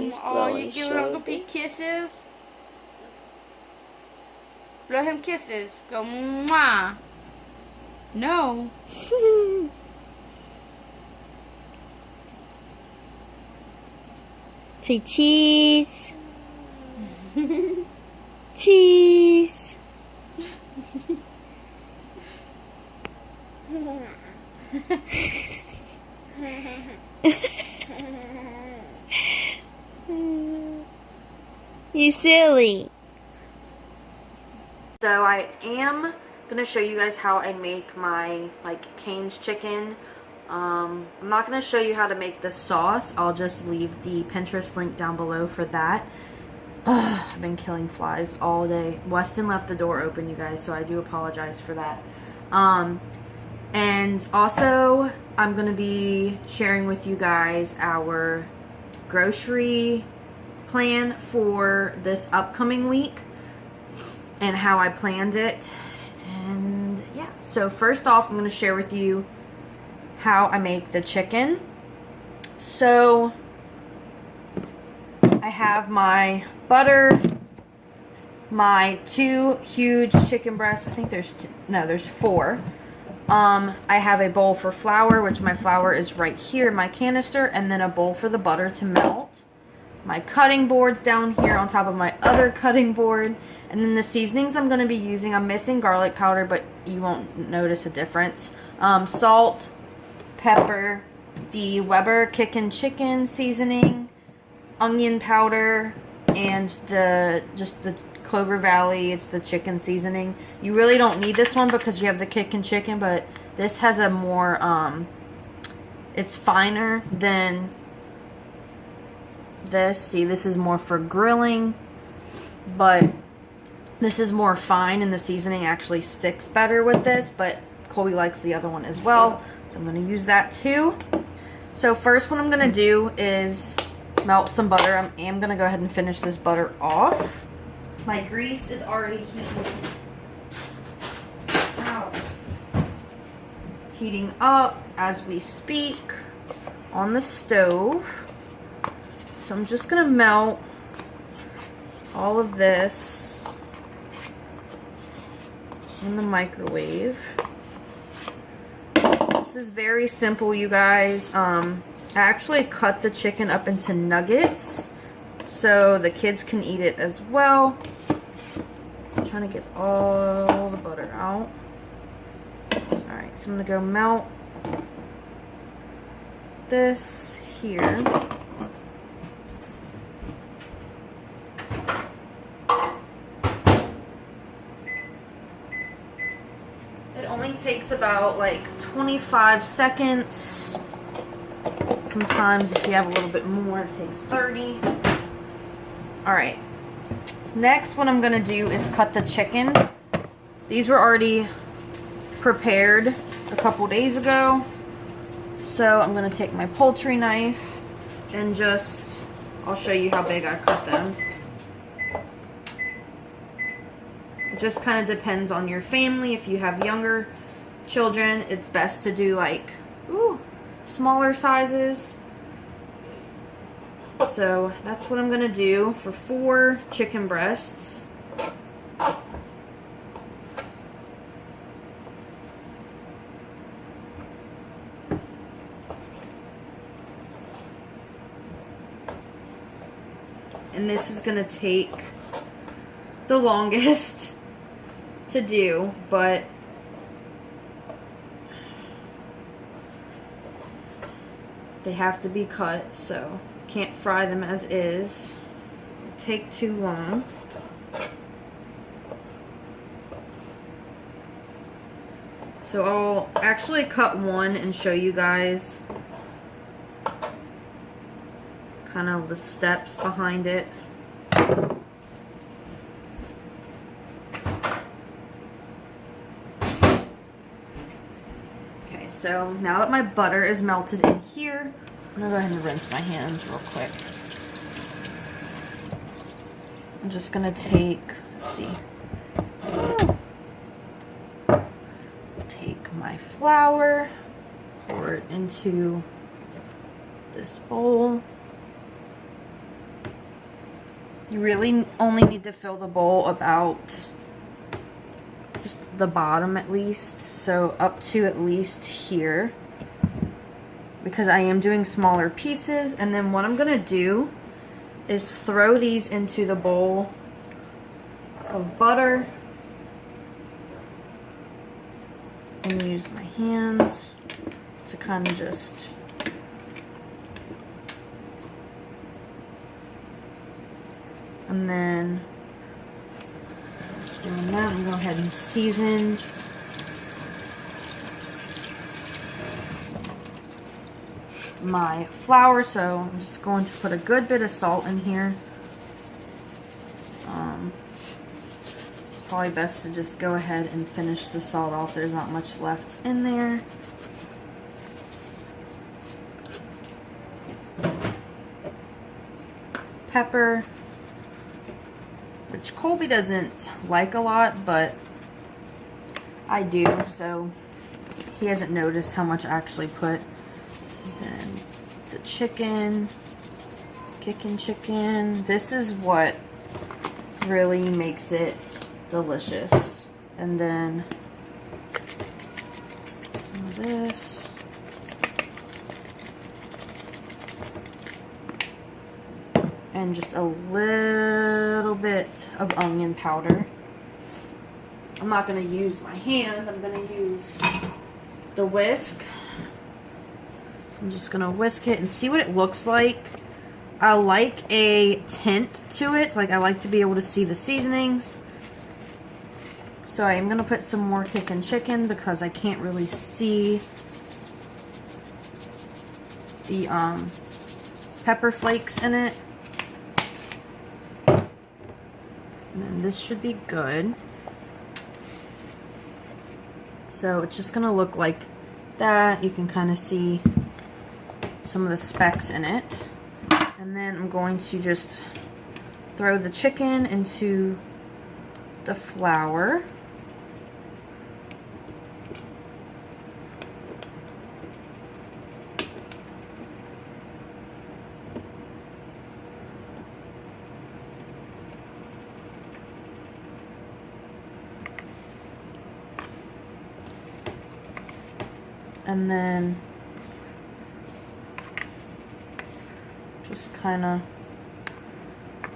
He's Oh, blowing you giving so Uncle big. Pete kisses? Blow him kisses. Go mwah. No. Say cheese. Cheese. You silly. So I am gonna show you guys how I make my Cane's chicken. I'm not gonna show you how to make the sauce. I'll just leave the Pinterest link down below for that. Ugh, I've been killing flies all day. Weston left the door open, you guys, so I do apologize for that. And also I'm gonna be sharing with you guys our grocery plan for this upcoming week and how I planned it. And yeah, so first off, I'm going to share with you how I make the chicken. So I have my butter, my 2 huge chicken breasts. I think there's there's 4. I have a bowl for flour, which my flour is right here in my canister, and then a bowl for the butter to melt. My cutting board's down here on top of my other cutting board. And then the seasonings I'm going to be using, I'm missing garlic powder, but you won't notice a difference. Salt, pepper, the Weber Kickin' Chicken seasoning, onion powder, and just the Clover Valley, it's the chicken seasoning. You really don't need this one because you have the Kickin' Chicken, but this has a more, it's finer than this. See, this is more for grilling, but this is more fine, and the seasoning actually sticks better with this, but Colby likes the other one as well, so I'm going to use that too. So first what I'm going to do is melt some butter. I am going to go ahead and finish this butter off. My grease is already heating up as we speak on the stove. So I'm just going to melt all of this in the microwave. This is very simple, you guys. I actually cut the chicken up into nuggets so the kids can eat it as well. I'm trying to get all the butter out. Alright, so I'm going to go melt this here. Takes about like 25 seconds. Sometimes if you have a little bit more, it takes 30. Alright. Next, what I'm going to do is cut the chicken. These were already prepared a couple days ago. So I'm going to take my poultry knife and just, I'll show you how big I cut them. It just kind of depends on your family. If you have younger children, it's best to do like smaller sizes. So that's what I'm gonna do for 4 chicken breasts. And this is gonna take the longest to do, but they have to be cut, so can't fry them as is. It'll take too long. So I'll actually cut one and show you guys kind of the steps behind it. So now that my butter is melted in here, I'm gonna go ahead and rinse my hands real quick. I'm just gonna take, let's see, take my flour, pour it into this bowl. You really only need to fill the bowl about just the bottom at least, so up to at least here, because I am doing smaller pieces. And then what I'm gonna do is throw these into the bowl of butter and use my hands to kind of just and then just doing that, I'm going to go ahead and season my flour. So I'm just going to put a good bit of salt in here. It's probably best to just go ahead and finish the salt off. There's not much left in there. Pepper, which Colby doesn't like a lot, but I do, so he hasn't noticed how much I actually put. Then the chicken, kicking chicken. This is what really makes it delicious. And then some of this. And just a little bit of onion powder. I'm not going to use my hand. I'm going to use the whisk. I'm just going to whisk it and see what it looks like. I like a tint to it. Like, I like to be able to see the seasonings. So I am going to put some more kickin' chicken because I can't really see the pepper flakes in it. And then this should be good. So it's just going to look like that. You can kind of see some of the specks in it. And then I'm going to just throw the chicken into the flour. And then just kind of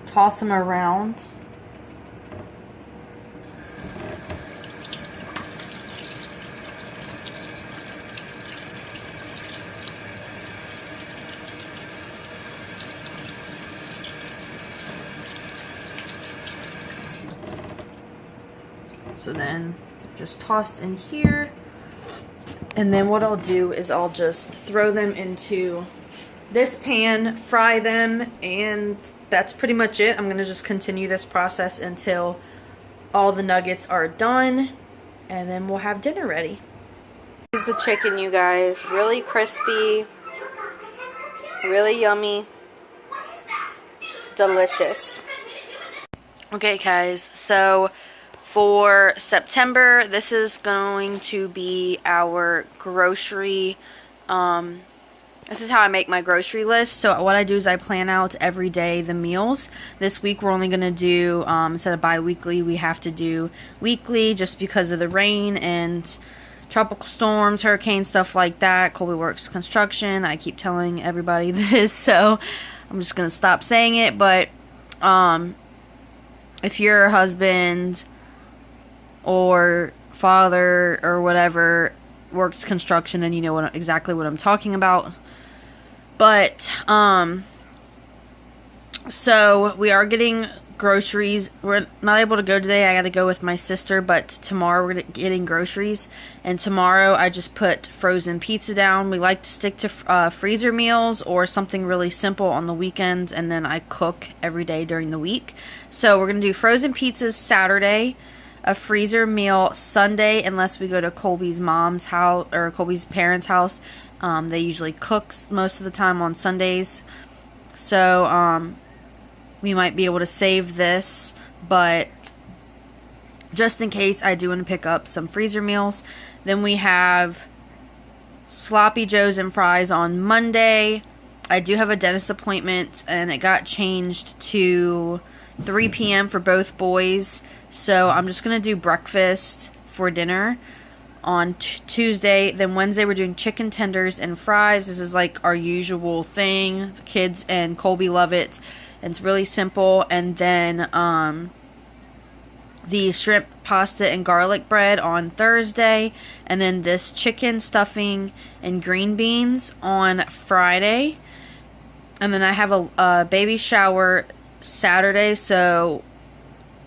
toss them around. So then just tossed in here. And then what I'll do is I'll just throw them into this pan, fry them, and that's pretty much it. I'm going to just continue this process until all the nuggets are done, and then we'll have dinner ready. Here's the chicken, you guys. Really crispy, really yummy, delicious. Okay, guys, so for September, this is going to be our grocery, this is how I make my grocery list. So what I do is I plan out every day the meals. This week we're only going to do, instead of bi-weekly, we have to do weekly just because of the rain and tropical storms, hurricanes, stuff like that. Colby works construction. I keep telling everybody this, so I'm just going to stop saying it. But if your husband or father or whatever works construction, then you know exactly what I'm talking about. But so we are getting groceries. We're not able to go today. I got to go with my sister, but tomorrow we're getting groceries. And tomorrow I just put frozen pizza down. We like to stick to freezer meals or something really simple on the weekends, and then I cook every day during the week. So we're gonna do frozen pizzas Saturday, a freezer meal Sunday, unless we go to Colby's mom's house or Colby's parents' house. They usually cook most of the time on Sundays, so we might be able to save this, but just in case, I do want to pick up some freezer meals. Then we have sloppy joes and fries on Monday. I do have a dentist appointment, and it got changed to 3 p.m. for both boys. So I'm just going to do breakfast for dinner on Tuesday. Then Wednesday we're doing chicken tenders and fries. This is like our usual thing. The kids and Colby love it. And it's really simple. And then the shrimp pasta and garlic bread on Thursday, and then this chicken stuffing and green beans on Friday. And then I have a baby shower Saturday, so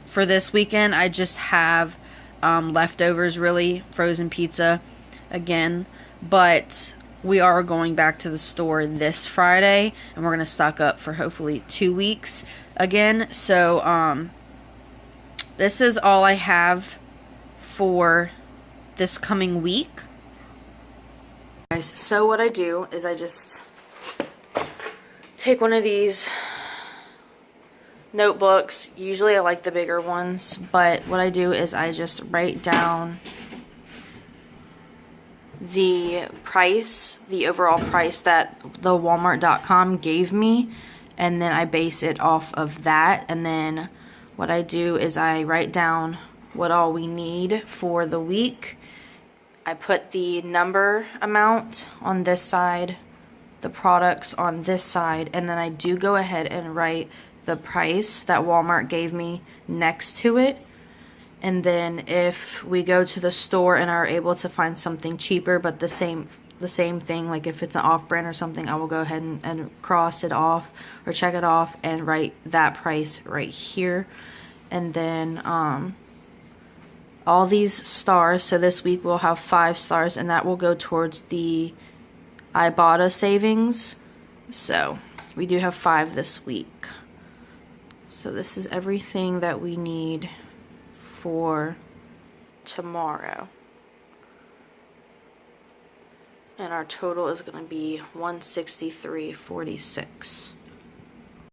for this weekend I just have leftovers, really, frozen pizza again. But we are going back to the store this Friday, and we're going to stock up for hopefully 2 weeks again. So this is all I have for this coming week. Guys, so what I do is I just take one of these notebooks. Usually I like the bigger ones, but what I do is I just write down the price, the overall price that the Walmart.com gave me, and then I base it off of that. And then what I do is I write down what all we need for the week. I put the number amount on this side, the products on this side, and then I do go ahead and write the price that Walmart gave me next to it. And then if we go to the store and are able to find something cheaper but the same thing, like if it's an off-brand or something, I will go ahead and cross it off or check it off and write that price right here. And then all these stars, so this week we'll have 5 stars, and that will go towards the Ibotta savings. So we do have 5 this week. So this is everything that we need for tomorrow. And our total is going to be $163.46.